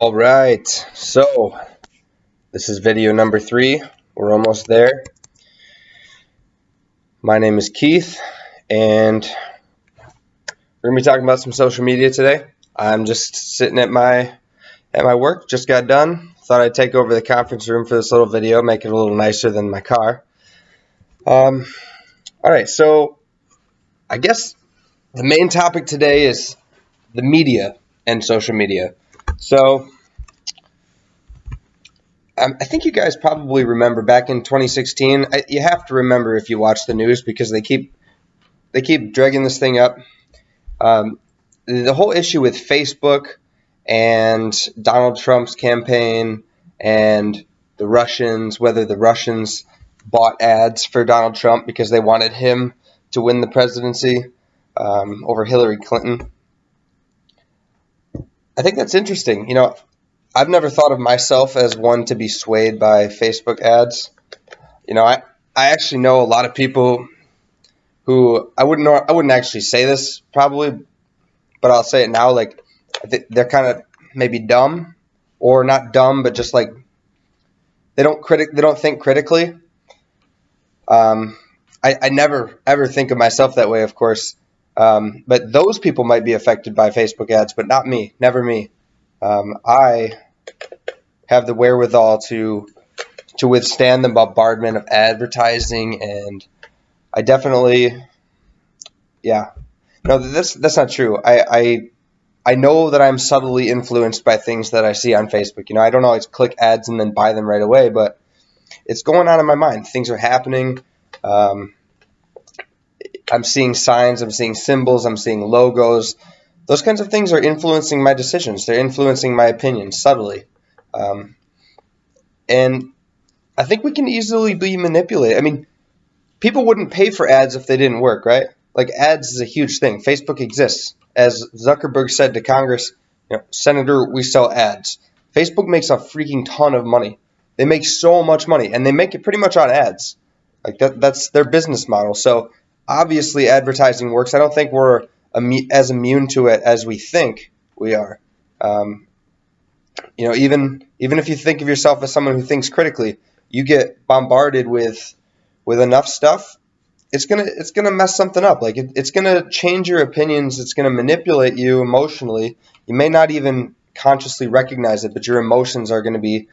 All right, so this is video number 3. We're almost there. My name is Keith, and we're gonna be talking about some social media today. I'm just sitting at my work. Just got done. Thought I'd take over the conference room for this little video, make it a little nicer than my car. All right, so I guess the main topic today is the media and social media. So I think you guys probably remember back in 2016. You have to remember if you watch the news because they keep dragging this thing up. The whole issue with Facebook and Donald Trump's campaign and the Russians, whether the Russians bought ads for Donald Trump because they wanted him to win the presidency over Hillary Clinton. I think that's interesting. I've never thought of myself as one to be swayed by Facebook ads. I actually know a lot of people who I wouldn't actually say this probably, but I'll say it now. Like, they're kind of maybe dumb, or not dumb, but just like they don't think critically. I never ever think of myself that way, of course. But those people might be affected by Facebook ads, but not me. Never me. I have the wherewithal to withstand the bombardment of advertising, and I definitely, yeah. No, that's not true. I know that I'm subtly influenced by things that I see on Facebook. I don't always click ads and then buy them right away, but it's going on in my mind. Things are happening. I'm seeing signs. I'm seeing symbols. I'm seeing logos. Those kinds of things are influencing my decisions. They're influencing my opinions subtly. And I think we can easily be manipulated. I mean, people wouldn't pay for ads if they didn't work, right? Like, ads is a huge thing. Facebook exists. As Zuckerberg said to Congress, Senator, we sell ads. Facebook makes a freaking ton of money. They make so much money, and they make it pretty much on ads. Like, that's their business model. So obviously advertising works. I don't think we're as immune to it as we think we are. Even if you think of yourself as someone who thinks critically, you get bombarded with enough stuff. It's gonna mess something up. Like, it's gonna change your opinions. It's gonna manipulate you emotionally. You may not even consciously recognize it, but your emotions are gonna be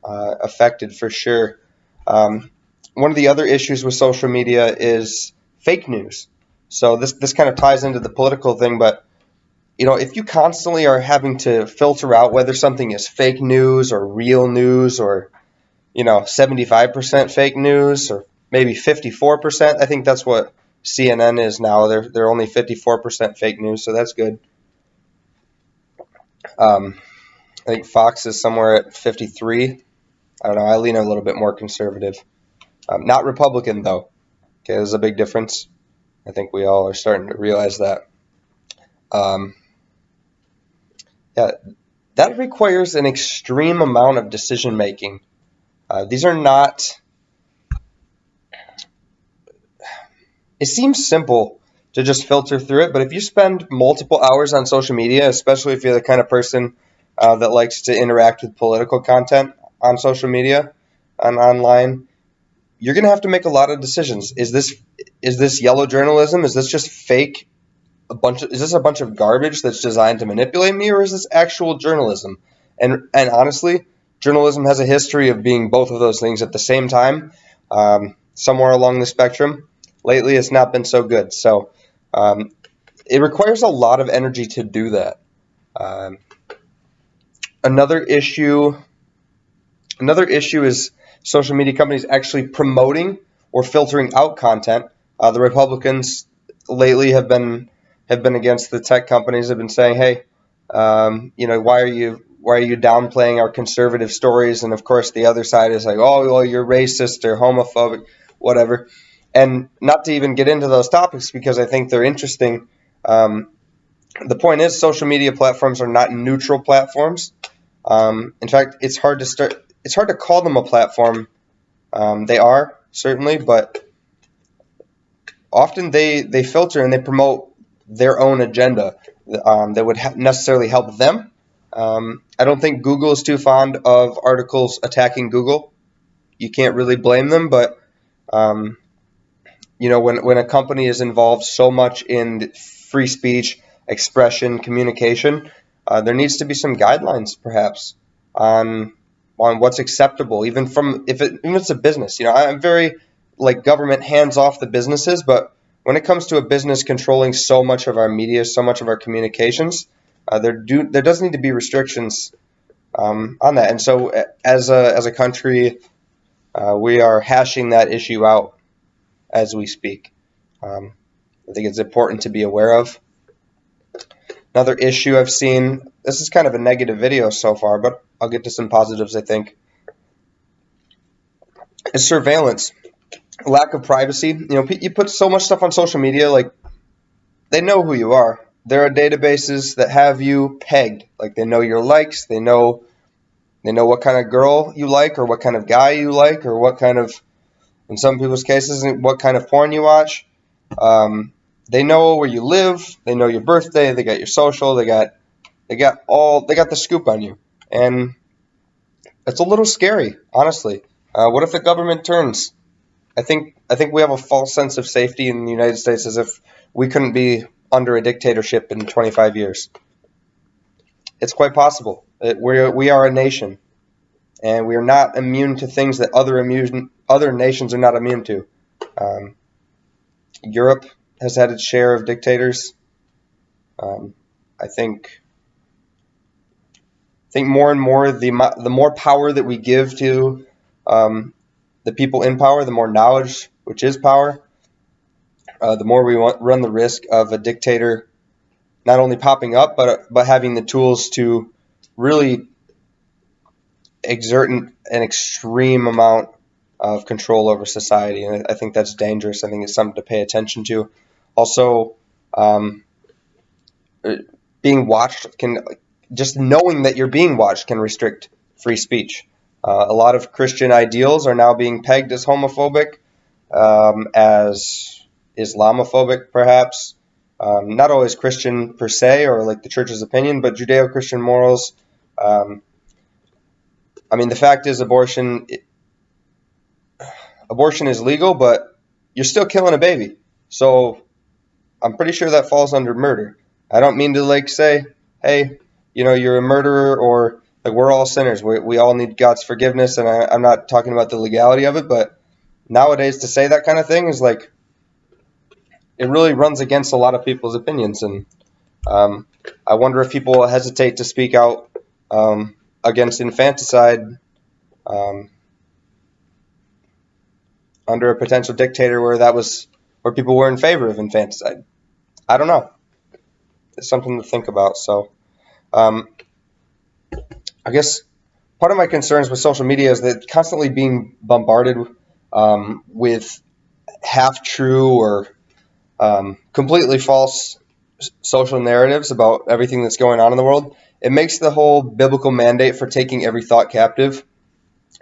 affected for sure. One of the other issues with social media is fake news. So this kind of ties into the political thing, but if you constantly are having to filter out whether something is fake news or real news, or 75% fake news, or maybe 54%. I think that's what CNN is now. They're only 54% fake news, so that's good. I think Fox is somewhere at 53. I don't know. I lean a little bit more conservative. Not Republican, though. Okay, there's a big difference. I think we all are starting to realize that. Yeah, that requires an extreme amount of decision making. These are not. It seems simple to just filter through it, but if you spend multiple hours on social media, especially if you're the kind of person that likes to interact with political content on social media and online, you're going to have to make a lot of decisions. Is this yellow journalism? Is this just fake? Is this a bunch of garbage that's designed to manipulate me, or is this actual journalism? And honestly, journalism has a history of being both of those things at the same time, somewhere along the spectrum. Lately, it's not been so good. So it requires a lot of energy to do that. Another issue is social media companies actually promoting or filtering out content. The Republicans lately have been against the tech companies. Have been saying, hey, why are you downplaying our conservative stories? And of course, the other side is like, oh, well, you're racist or homophobic, whatever. And not to even get into those topics because I think they're interesting. The point is, social media platforms are not neutral platforms. In fact, it's hard to call them a platform. They are, certainly, but often they filter and they promote their own agenda that would necessarily help them, I don't think Google is too fond of articles attacking Google. You can't really blame them, but um, when a company is involved so much in free speech, expression, communication, there needs to be some guidelines, perhaps, on what's acceptable, even even if it's a business. I'm very like government hands off the businesses, but when it comes to a business controlling so much of our media, so much of our communications, there does need to be restrictions on that. And so, as a country, we are hashing that issue out as we speak. Um, I think it's important to be aware of. Another issue I've seen, this is kind of a negative video so far, but I'll get to some positives, I think, is surveillance. Lack of privacy. You put so much stuff on social media, like, they know who you are. There are databases that have you pegged. Like, they know your likes, they know what kind of girl you like, or what kind of guy you like, or what kind of, in some people's cases, what kind of porn you watch. They know where you live. They know your birthday. They got your social. They got the scoop on you, and it's a little scary, honestly. What if the government turns? I think we have a false sense of safety in the United States, as if we couldn't be under a dictatorship in 25 years. It's quite possible. We are a nation, and we are not immune to things that other nations are not immune to. Um, Europe has had its share of dictators. Um, I think more and more the more power that we give to the people in power, the more knowledge, which is power, the more we run the risk of a dictator not only popping up, but having the tools to really exert an extreme amount of control over society. And I think that's dangerous. I think it's something to pay attention to. Also, um, being watched can, just knowing that you're being watched can restrict free speech. A lot of Christian ideals are now being pegged as homophobic, as Islamophobic, perhaps. Not always Christian per se, or like the church's opinion, but Judeo-Christian morals. Um, I mean, the fact is, abortion is legal, but you're still killing a baby. So I'm pretty sure that falls under murder. I don't mean to like say, hey, you're a murderer, or like, we're all sinners. We all need God's forgiveness, and I'm not talking about the legality of it, but nowadays to say that kind of thing is like, it really runs against a lot of people's opinions, and I wonder if people will hesitate to speak out against infanticide um, under a potential dictator where people were in favor of infanticide. I don't know. It's something to think about. So um, I guess part of my concerns with social media is that constantly being bombarded with half true or completely false social narratives about everything that's going on in the world. It makes the whole biblical mandate for taking every thought captive,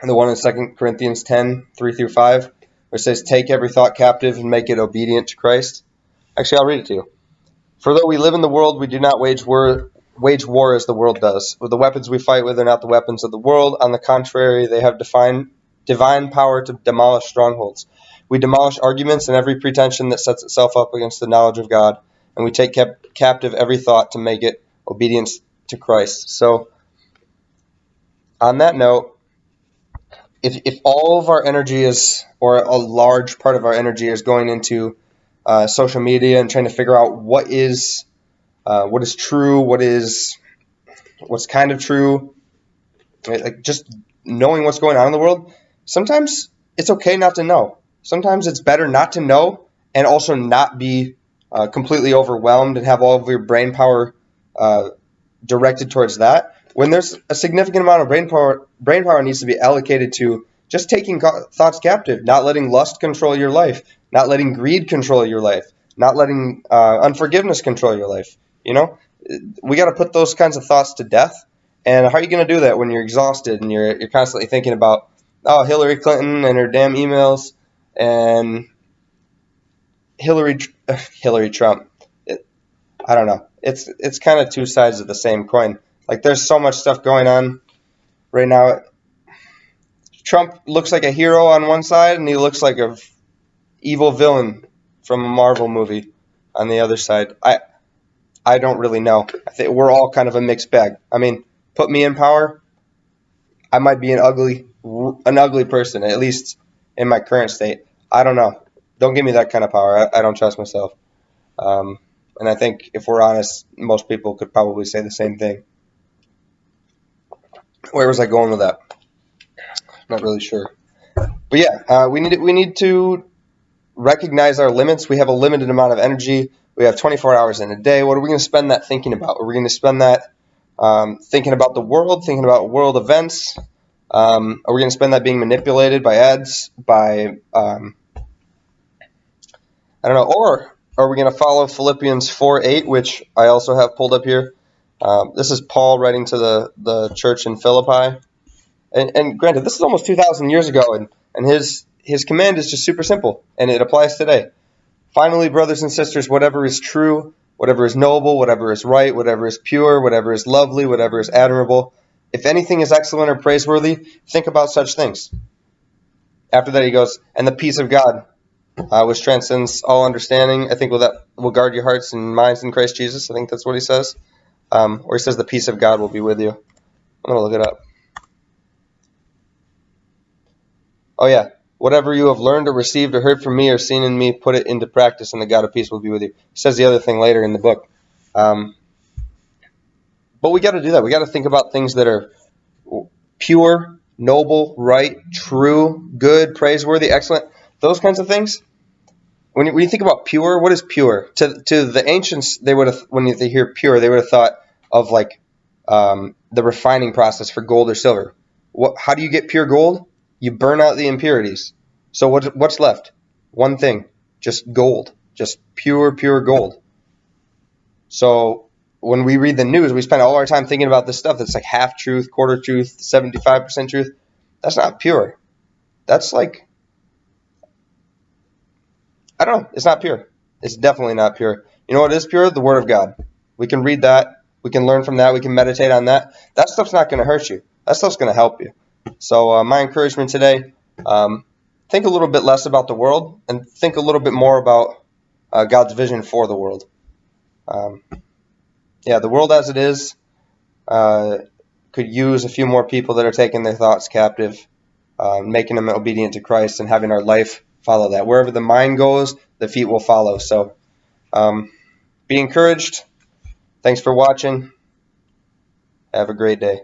and the one in 2 Corinthians 10:3-5, where it says, take every thought captive and make it obedient to Christ. Actually, I'll read it to you. For though we live in the world, we do not wage war as the world does. With the weapons we fight with are not the weapons of the world. On the contrary, they have divine power to demolish strongholds. We demolish arguments and every pretension that sets itself up against the knowledge of God, and we take captive every thought to make it obedience to Christ. So, on that note, if all of our energy or a large part of our energy is going into social media and trying to figure out what is true, what's kind of true, right? Like, just knowing what's going on in the world, sometimes it's okay not to know. Sometimes it's better not to know, and also not be completely overwhelmed and have all of your brain power directed towards that. When there's a significant amount of brain power needs to be allocated to just taking thoughts captive, not letting lust control your life, not letting greed control your life, not letting unforgiveness control your life. We got to put those kinds of thoughts to death. And how are you going to do that when you're exhausted and you're constantly thinking about, oh, Hillary Clinton and her damn emails, and Hillary Trump? I don't know. It's kind of two sides of the same coin. Like, there's so much stuff going on right now. Trump looks like a hero on one side, and he looks like a evil villain from a Marvel movie on the other side. I don't really know. I think we're all kind of a mixed bag. I mean, put me in power, I might be an ugly person, at least in my current state. I don't know. Don't give me that kind of power. I don't trust myself. And I think if we're honest, most people could probably say the same thing. Where was I going with that? Not really sure. But yeah, we need to recognize our limits. We have a limited amount of energy. We have 24 hours in a day. What are we going to spend that thinking about? Are we going to spend that thinking about the world, thinking about world events? Are we going to spend that being manipulated by ads, by I don't know, or are we going to follow Philippians 4:8, which I also have pulled up here? This is Paul writing to the church in Philippi. And granted, this is almost 2,000 years ago, and his command is just super simple, and it applies today. Finally, brothers and sisters, whatever is true, whatever is noble, whatever is right, whatever is pure, whatever is lovely, whatever is admirable, if anything is excellent or praiseworthy, think about such things. After that, he goes, and the peace of God, which transcends all understanding, I think will guard your hearts and minds in Christ Jesus. I think that's what he says. Or he says the peace of God will be with you. I'm going to look it up. Oh, yeah. Whatever you have learned or received or heard from me or seen in me, put it into practice, and the God of peace will be with you. He says the other thing later in the book. But we got to do that. We got to think about things that are pure, noble, right, true, good, praiseworthy, excellent. Those kinds of things. When you think about pure, what is pure? To the ancients, they would have, when they hear pure, they would have thought of like the refining process for gold or silver. How do you get pure gold? You burn out the impurities. So what's left? One thing, just gold, just pure gold. So when we read the news, we spend all our time thinking about this stuff that's like half truth, quarter truth, 75% truth. That's not pure. That's like, I don't know. It's not pure. It's definitely not pure. You know what is pure? The Word of God. We can read that. We can learn from that. We can meditate on that. That stuff's not going to hurt you. That stuff's going to help you. So my encouragement today, think a little bit less about the world and think a little bit more about God's vision for the world. The world as it is could use a few more people that are taking their thoughts captive, making them obedient to Christ, and having our life follow that. Wherever the mind goes, the feet will follow. So be encouraged. Thanks for watching. Have a great day.